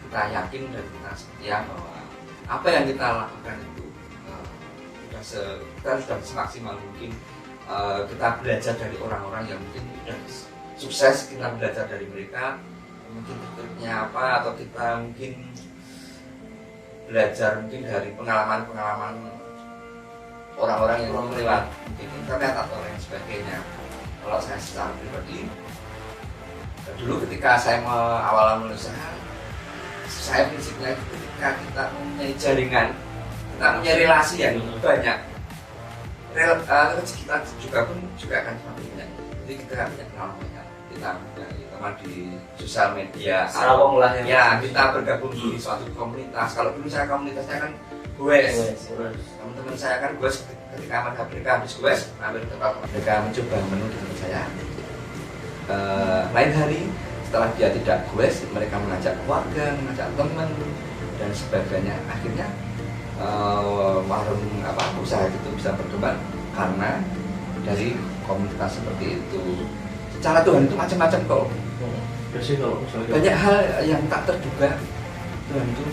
Speaker 3: Kita yakin dan kita setia bahwa apa yang kita lakukan itu kita sudah semaksimal mungkin. Kita belajar dari orang-orang yang mungkin sudah sukses, kita belajar dari mereka mungkin triknya apa, atau kita mungkin belajar mungkin dari pengalaman-pengalaman orang-orang yang lewat mungkin internet atau lain sebagainya. Kalau saya secara pribadi, dulu ketika saya awal berusaha, saya prinsipnya ketika kita mempunyai jaringan, kita mempunyai relasi yang banyak, rezeki kita juga akan semakin banyak. Jadi kita punya kenalan banyak, kita punya teman di sosial media, kita bergabung di suatu komunitas. Kalau dulu saya komunitasnya kan goes, teman-teman saya kan goes, ketika mereka habis goes, ambil tempat mereka mencoba menu di tempat saya. Lain hari setelah dia tidak goes, mereka mengajak keluarga, mengajak teman dan sebagainya. Akhirnya warung usaha itu bisa berkembang karena dari komunitas seperti itu. Cara Tuhan itu macam-macam kok. Banyak hal yang tak terduga Tuhan itu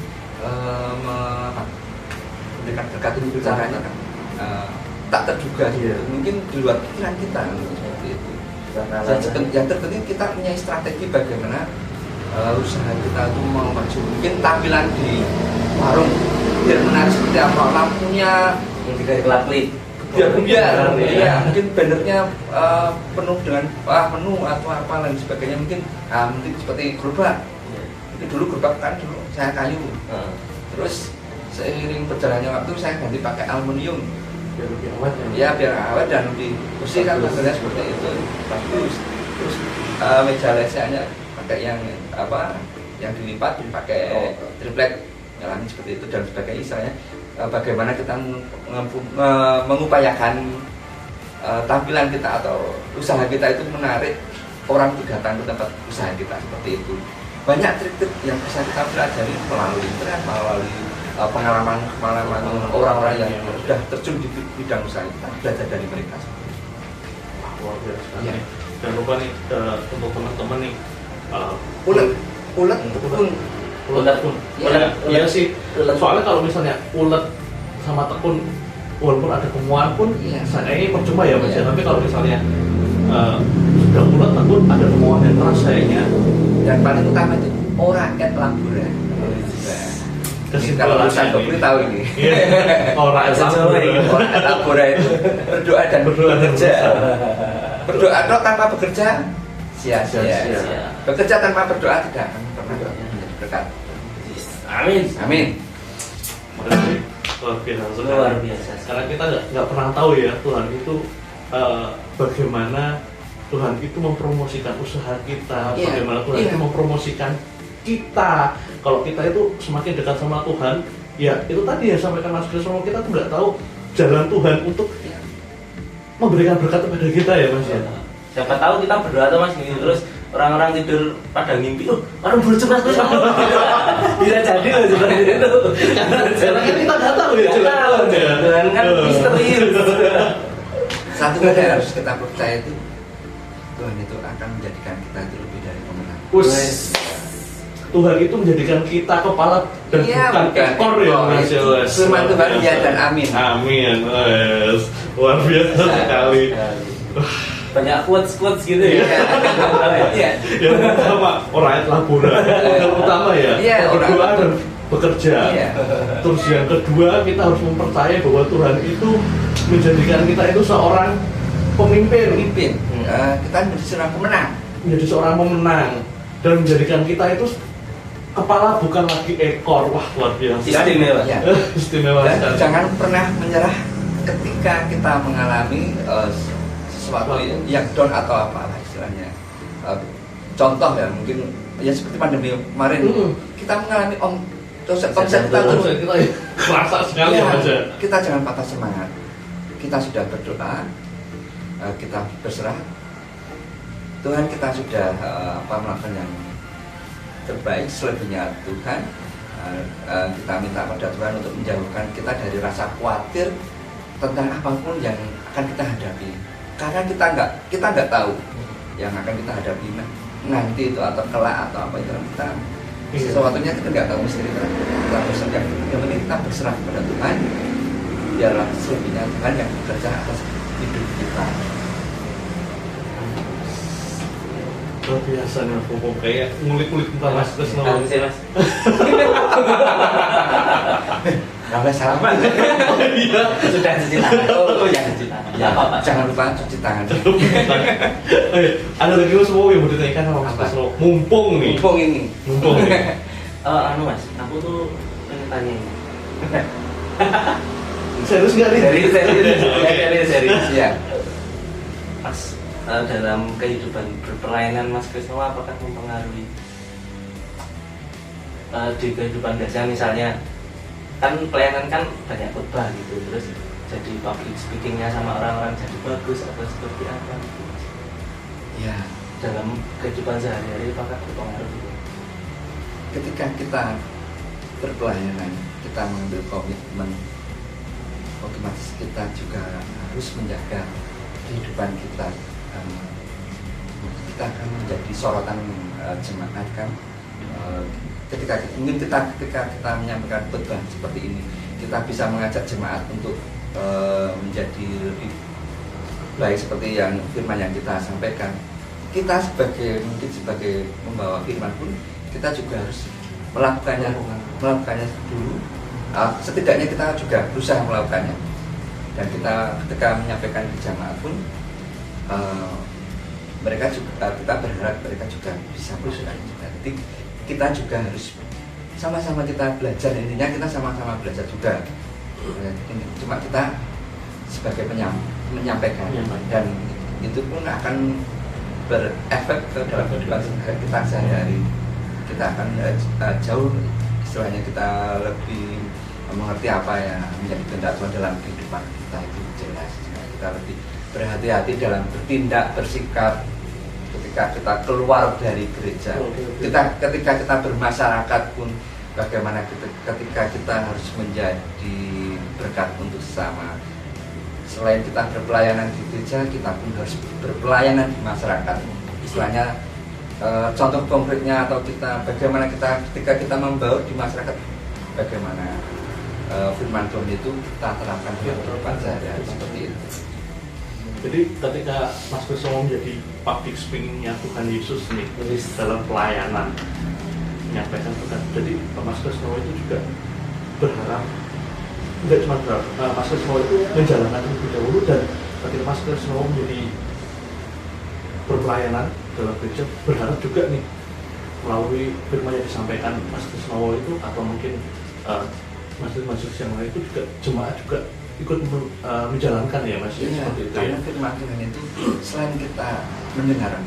Speaker 3: memberikan berkat itu caranya kan tak terduga. Mungkin di luar pikiran kita seperti itu. Yang terpenting kita punya strategi bagaimana usaha kita itu mau maju. Mungkin tampilan di warung biar menarik seperti apa, lampunya
Speaker 1: yang tidak kelap-kelip,
Speaker 3: biar mungkin bannernya penuh dengan menu atau apa lain sebagainya, mungkin seperti gerobak. Mungkin dulu gerobak kan dulu saya kayu, terus seiring berjalannya waktu saya ganti pakai aluminium
Speaker 4: biar lebih awet
Speaker 3: biar awet dan lebih bersih kan, tampilannya seperti itu bagus. Terus meja lesanya pakai yang dilipat pakai triplek nyalain seperti itu dan sebagainya. Istilahnya bagaimana kita mengupayakan tampilan kita atau usaha kita itu menarik orang untuk datang ke tempat usaha kita seperti itu. Banyak trik-trik yang bisa kita pelajari melalui internet, melalui pengalaman orang-orang yang sudah terjun di bidang usaha, kita belajar dari mereka.
Speaker 4: Luar biasa. Jangan lupa nih untuk teman-teman nih
Speaker 3: ulet
Speaker 4: pun. Iya sih. Soalnya kalau misalnya ulet sama tekun walaupun ada kemuan pun kayaknya percuma ya Mas. Tapi kalau misalnya sudah ulet tekun ada kemuan yang keras kayaknya.
Speaker 3: Dan paling utama itu orang et labora. Kalau urusan dokter tahu ini.
Speaker 4: Orang
Speaker 3: et labora itu berdoa dan bekerja. Berdoa tanpa bekerja sia-sia. Bekerja tanpa berdoa tidak akan pernah menjadi berkat. Amin.
Speaker 4: Luar biasa. Karena kita nggak pernah tahu ya Tuhan itu bagaimana Tuhan itu mempromosikan usaha kita, bagaimana Tuhan itu mempromosikan kita. Kalau kita itu semakin dekat sama Tuhan, ya itu tadi ya sampaikan Mas Kris, kita tuh nggak tahu jalan Tuhan untuk memberikan berkat kepada kita ya Mas ya.
Speaker 1: Siapa tahu kita berdoa tuh Mas gini terus orang-orang tidur pada ngimpi, orang berjumlah terus bisa jadi loh seperti itu.
Speaker 4: Karena kan kita nggak tahu ya
Speaker 1: Tuhan kan misterius.
Speaker 3: Satu hal yang harus kita percaya itu Tuhan itu akan menjadikan kita itu lebih dari pemenang.
Speaker 4: Tuhan itu menjadikan kita kepala dan bukan ekor ya Mas.
Speaker 3: Firman Tuhan ya dan amin.
Speaker 4: Amin. Luar biasa sekali.
Speaker 1: Banyak quotes gitu ya.
Speaker 4: Yang pertama orang labora, yang utama ya. Yang kedua dan bekerja. Terus yang kedua kita harus mempercayai bahwa Tuhan itu menjadikan kita itu seorang pemimpin.
Speaker 3: Kita menjadi seorang pemenang.
Speaker 4: Menjadi seorang pemenang dan menjadikan kita itu kepala bukan lagi ekor. Wah luar biasa.
Speaker 1: Istimewa.
Speaker 4: Istimewa.
Speaker 3: Dan jangan pernah menyerah ketika kita mengalami sesuatu yang down atau apa istilahnya, contoh ya mungkin ya seperti pandemi kemarin, kita mengalami konsep kita tuh
Speaker 4: kerasa sekali
Speaker 3: ya,
Speaker 4: aja.
Speaker 3: kita jangan patah semangat. Kita sudah berdoa, kita berserah Tuhan, kita sudah melakukan yang terbaik, selebihnya Tuhan. Kita minta pada Tuhan untuk menjauhkan kita dari rasa khawatir tentang apapun yang akan kita hadapi, karena kita nggak tahu yang akan kita hadapi nanti itu atau kelak atau apa itu kita sesuatunya kita nggak tahu, mesti kita berserah. Yang penting kita berserah kepada Tuhan, biarlah selebihnya Tuhan yang bekerja atas hidup kita.
Speaker 4: Luar biasa nih Mas Popo, kayak ngulik-ngulik tentang Mas Kresno.
Speaker 1: Mas.
Speaker 3: Nggak boleh salaman.
Speaker 4: Iya.
Speaker 1: Sudah cuci tangan. Oh ya cuci tangan.
Speaker 3: Ya,
Speaker 1: Apa, Pak?
Speaker 3: jangan lupa cuci tangan.
Speaker 4: Ada lagi Mas Popo yang mau ditanyakan sama Mas
Speaker 3: Apa?
Speaker 4: Kresno. Mumpung nih.
Speaker 3: Mumpung ini.
Speaker 4: Mumpung nih.
Speaker 1: Mas, aku tuh pengen tanya ini.
Speaker 4: Serius nggak nih?
Speaker 1: Serius.
Speaker 3: Iya.
Speaker 1: Mas, dalam kehidupan berpelayanan Mas Kresno apakah mempengaruhi di kehidupan biasa, misalnya kan pelayanan kan banyak khotbah gitu, terus jadi public speakingnya sama orang-orang jadi bagus atau seperti apa gitu, Mas?
Speaker 3: Ya,
Speaker 1: Dalam kehidupan sehari-hari apakah berpengaruh gitu?
Speaker 3: ketika kita berpelayanan, kita mengambil komitmen, otomatis kita juga harus menjaga kehidupan kita. Kita akan menjadi sorotan jemaat kan. Ketika kita menyampaikan khotbah seperti ini, kita bisa mengajak jemaat untuk menjadi lebih baik seperti yang firman yang kita sampaikan. Kita sebagai membawa firman pun kita juga harus melakukannya dulu. Setidaknya kita juga berusaha melakukannya. Dan ketika menyampaikan di jemaat pun kita berharap mereka juga bisa melakukannya. Jadi kita juga harus sama-sama kita belajar, intinya kita sama-sama belajar juga. Cuma kita sebagai menyampaikan, dan itu pun akan berefek ke dalam kehidupan kita sehari-hari. Kita akan jauh, istilahnya kita lebih mengerti apa yang menjadi kehendak Tuhan dalam kehidupan kita, itu jelas. Kita lebih berhati-hati dalam bertindak, bersikap ketika kita keluar dari gereja. Ketika kita bermasyarakat pun bagaimana ketika kita harus menjadi berkat untuk sesama. Selain kita berpelayanan di gereja, kita pun harus berpelayanan di masyarakat. Istilahnya contoh konkretnya atau bagaimana ketika kita membaur di masyarakat, bagaimana firman Tuhan itu kita terapkan dalam kehidupan sehari-hari seperti itu.
Speaker 4: Jadi ketika Mas Kresno menjadi public speaking-nya Tuhan Yesus nih dalam pelayanan menyampaikan Tuhan, jadi Mas Kresno itu juga berharap, tidak cuma berharap, Mas Kresno itu menjalankan lebih dahulu, dan ketika Mas Kresno menjadi berpelayanan dalam gereja, berharap juga nih melalui firman yang disampaikan Mas Kresno itu, atau mungkin masjid-masjid yang lain itu juga jemaat juga ikut menjalankan ya Mas,
Speaker 3: ya,
Speaker 4: seperti itu
Speaker 3: karena
Speaker 4: ya.
Speaker 3: firman Tuhan itu selain kita mendengarkan,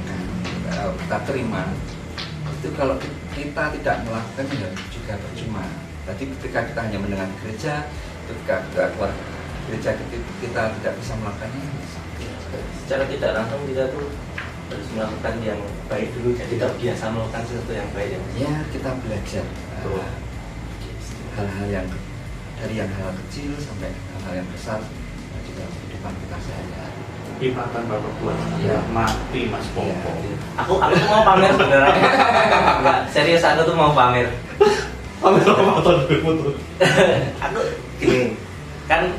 Speaker 3: kita terima, itu kalau kita tidak melakukan juga percuma. Jadi ketika kita hanya mendengar gereja, ketika kita keluar gereja kita tidak bisa melakukannya,
Speaker 1: Secara tidak langsung kita tuh harus melakukan yang baik dulu, jadi terbiasa melakukan sesuatu yang baik ya Mas.
Speaker 3: ya kita belajar hal-hal yang dari hal kecil sampai hal yang besar di dalam kehidupan kita sehari-hari.
Speaker 4: Ingatan Bapak Tuhan
Speaker 3: Ya.
Speaker 4: mati Mas Popo.
Speaker 3: Ya.
Speaker 1: Aku tuh mau pamer sebenarnya. Enggak, serius aku tuh mau pamer.
Speaker 4: Pamer apa tahun berputus?
Speaker 1: Aku gini, kan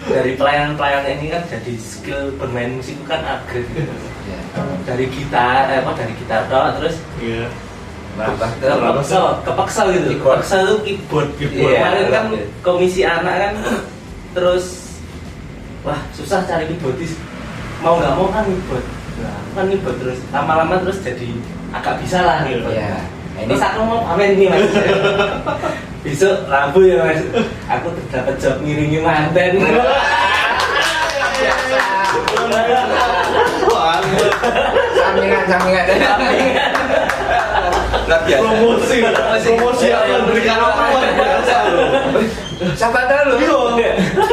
Speaker 1: dari pelayanan ini kan jadi skill bermain musik itu kan upgrade gitu.
Speaker 3: Ya.
Speaker 1: Dari gitar, dari gitar toh, terus
Speaker 4: Iya.
Speaker 3: Merambah ke
Speaker 1: kepeksa gitu. Kepeksa tuh keyboard.
Speaker 4: Keyboard.
Speaker 1: Kemarin kan komisi anak kan, terus wah susah cari keyboardis. Mau nggak mau kan keyboard. Nah, kan keyboard terus lama-lama terus jadi agak bisa lah gitu.
Speaker 3: ya. Nah, ini
Speaker 1: Terus aku mau pamer nih Mas. Besok Rabu ya Mas. Aku dapat job ngiringi manten.
Speaker 3: Sampingan. Luar biasa.
Speaker 4: Promosi yang diberikan orang luar biasa loh.
Speaker 3: Siapa tahu loh.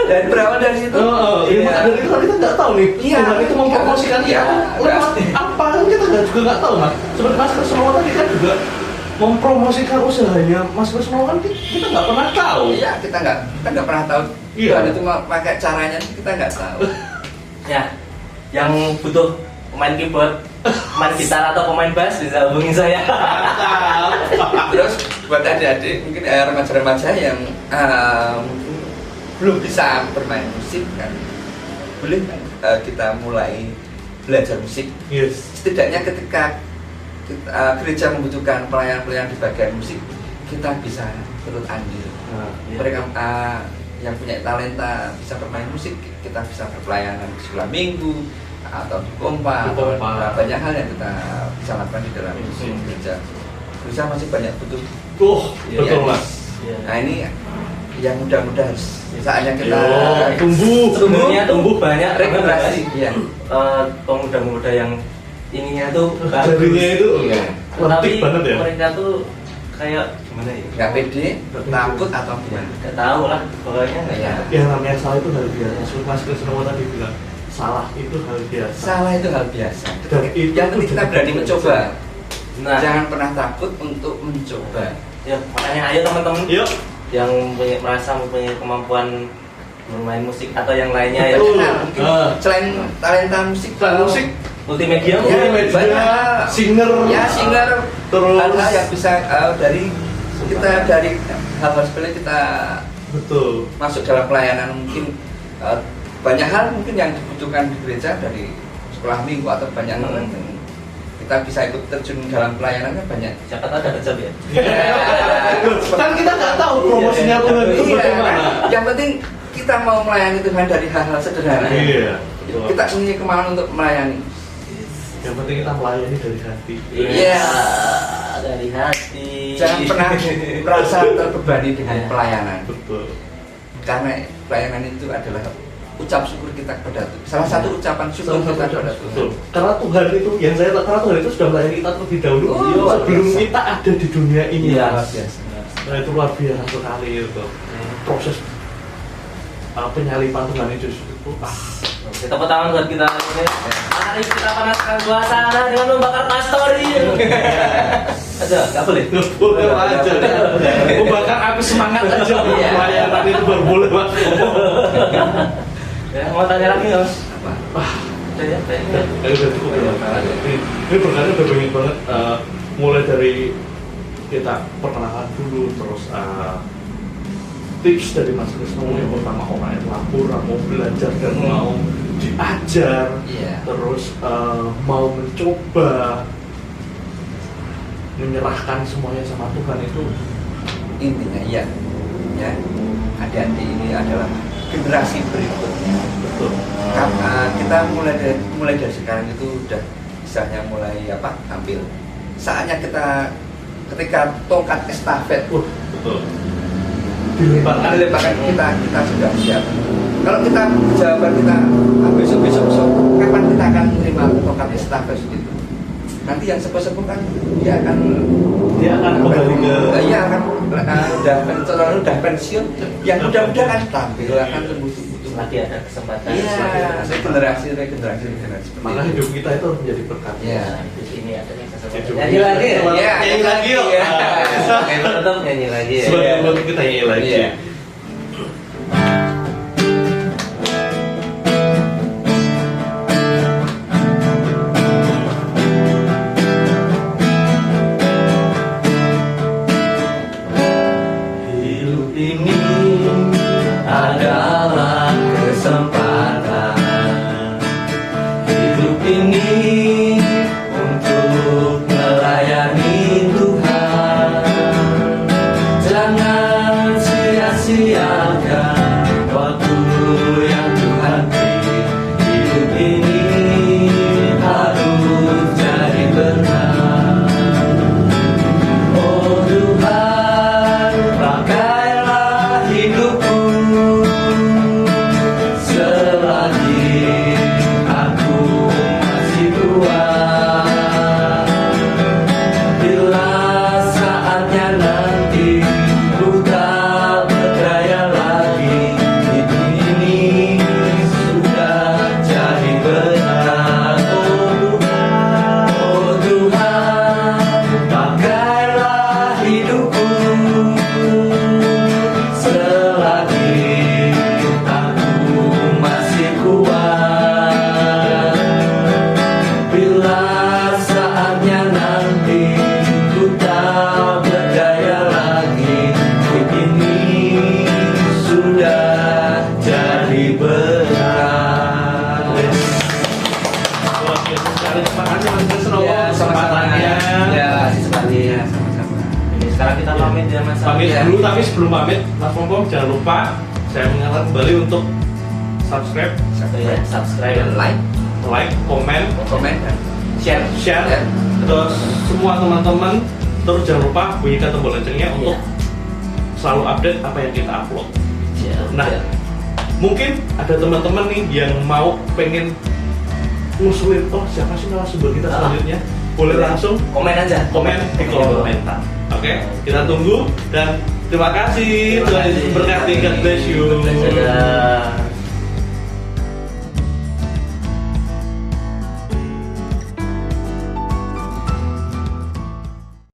Speaker 3: Dan berawal dari situ.
Speaker 4: Dari itu kan kita nggak tahu nih.
Speaker 3: Iya.
Speaker 4: Tuhan itu mempromosikan kita lewat apa kan kita juga nggak tahu mas. Seperti Mas Krisnowo tadi kan juga mempromosikan usahanya Mas Krisnowo kan kita nggak pernah tahu.
Speaker 3: Iya, kita nggak pernah tahu.
Speaker 4: Iya.
Speaker 3: Tuhan itu pakai caranya kita nggak tahu.
Speaker 1: Ya, yang butuh pemain keyboard, pemain gitar atau pemain bass bisa hubungi saya.
Speaker 3: Terus buat adik-adik mungkin remaja-remaja yang mungkin belum bisa bermain musik kan, boleh kan kita mulai belajar musik.
Speaker 4: Yes.
Speaker 3: Setidaknya ketika gereja membutuhkan pelayan-pelayan di bagian musik, kita bisa turut andil. Mereka yang punya talenta bisa bermain musik, kita bisa berpelayanan di sekolah minggu atau di kompa, atau banyak hal yang kita bisa lakukan di dalam gereja. Gereja masih banyak butuh.
Speaker 4: Betul mas.
Speaker 3: Nah ini yang mudah-mudahan saatnya kita
Speaker 1: tumbuh banyak
Speaker 3: regenerasi. Iya.
Speaker 1: Pemuda-pemuda yang ininya tuh
Speaker 4: jadinya itu
Speaker 1: tapi
Speaker 4: banget ya.
Speaker 1: mereka tuh kayak gimana ya?
Speaker 3: Nggak pede, takut atau gimana?
Speaker 1: Nggak tahu lah, pokoknya nggak
Speaker 3: Iya.
Speaker 1: tahu.
Speaker 4: Yang namanya salah itu hal biasa. Mas Krisnowo tadi bilang salah itu hal biasa.
Speaker 3: Salah itu hal biasa.
Speaker 4: Dan itu
Speaker 3: Yang penting kita berani mencoba.
Speaker 1: Nah,
Speaker 3: Jangan pernah takut untuk mencoba.
Speaker 1: ya makanya ayo teman-teman
Speaker 4: Yuk.
Speaker 1: yang merasa mempunyai kemampuan bermain musik atau yang lainnya ya.
Speaker 4: Betul.
Speaker 3: Nah, mungkin selain talenta musik,
Speaker 1: Multimedia
Speaker 3: Ya,
Speaker 4: Multimedia,
Speaker 3: banyak.
Speaker 4: singer,
Speaker 3: singer,
Speaker 4: terus
Speaker 3: hal-hal yang bisa dari hal-hal sepele kita
Speaker 4: betul.
Speaker 3: masuk dalam pelayanan. Mungkin banyak hal mungkin yang dibutuhkan di gereja, dari sekolah minggu atau banyak hal yang kita bisa ikut terjun dalam pelayanan kan banyak.
Speaker 1: siapa tahu dapat job ya.
Speaker 4: Kan kita nggak tahu promosinya Tuhan itu
Speaker 3: Iya,
Speaker 4: bagaimana.
Speaker 3: yang penting kita mau melayani Tuhan dari hal-hal sederhana.
Speaker 4: Iya.
Speaker 3: Kita punya kemauan untuk melayani.
Speaker 4: Yang penting kita melayani dari hati.
Speaker 3: Iya.
Speaker 1: Dari hati.
Speaker 3: Jangan pernah merasa terbebani dengan pelayanan,
Speaker 4: Betul.
Speaker 3: karena pelayanan itu adalah ucap syukur kita kepada Tuhan. Salah satu ucapan syukur kita kepada Tuhan.
Speaker 4: Betul. Karena Tuhan itu, yang saya tahu, karena Tuhan itu sudah melayani kita terlebih dahulu
Speaker 3: luar
Speaker 4: sebelum
Speaker 3: biasa.
Speaker 4: kita ada di dunia ini.
Speaker 1: Iya,
Speaker 4: Mas.
Speaker 3: luar biasa.
Speaker 4: Nah itu luar biasa sekali itu. Proses penyalipan Tuhan Yesus itu.
Speaker 1: Kita tepuk tangan buat kita ini. Mari kita panaskan suasana dengan membakar pastori. Aja, nggak boleh.
Speaker 4: Boleh aja. Membakar api semangat aja.
Speaker 3: Iya.
Speaker 4: Pelayanan itu baru boleh mas.
Speaker 1: Ya, mau tanya lagi nggak mas?
Speaker 3: Apa?
Speaker 1: Udah ya, kayaknya.
Speaker 4: Udah cukup ya. Ini berkali udah banyak banget. Mulai dari kita perkenalan dulu, terus tips dari Mas Krisnowo yang pertama orang yang lapor, mau belajar dan mau diajar,
Speaker 3: Iya.
Speaker 4: terus mau mencoba menyerahkan semuanya sama Tuhan itu
Speaker 3: Intinya ya, adik-adik ini adalah generasi berikutnya.
Speaker 4: betul.
Speaker 3: Karena kita mulai dari sekarang itu udah misalnya mulai tampil. Saatnya ketika tongkat estafet
Speaker 4: Betul. Dilemparkan.
Speaker 3: kita sudah siap. Kalau kita jawaban kita besok kapan kita akan menerima tongkat estafet itu? Nanti yang sepuh-sepuh kan dia akan
Speaker 4: kembali ke
Speaker 3: udah pensiun. Yang muda-muda kan tampil akan tumbuh.
Speaker 1: Lagi ada kesempatan.
Speaker 3: Iya, regenerasi.
Speaker 4: Maka hidup kita itu harus menjadi berkat.
Speaker 3: Iya.
Speaker 1: Di sini ada kesempatan.
Speaker 4: Hidup
Speaker 1: Nyanyi lagi ya?
Speaker 3: Iya,
Speaker 4: nyanyi lagi yuk.
Speaker 3: Iya.
Speaker 1: Tetap nyanyi lagi ya.
Speaker 4: Sebelum kita nyanyi lagi.
Speaker 3: Iya.
Speaker 1: Hidup ini adalah kesempatan. Hidup ini untuk melayani Tuhan. Jangan sia-sia
Speaker 4: pamit
Speaker 3: Ya.
Speaker 4: dulu, tapi sebelum pamit Mas Pompom jangan lupa saya mengingatkan kembali untuk subscribe,
Speaker 1: subscribe,
Speaker 3: like,
Speaker 4: komen,
Speaker 3: komen dan
Speaker 1: share.
Speaker 3: Ya.
Speaker 4: terus semua teman-teman, terus jangan lupa bunyikan tombol loncengnya untuk selalu update apa yang kita upload. Nah, mungkin ada teman-teman nih yang mau pengen ngusulin, oh siapa sih narasumber kita selanjutnya, boleh langsung
Speaker 1: komen aja,
Speaker 4: komen di kolom komentar. Oke, kita tunggu dan terima kasih. Tuhan Yesus berkati. God bless you.
Speaker 1: Dadah.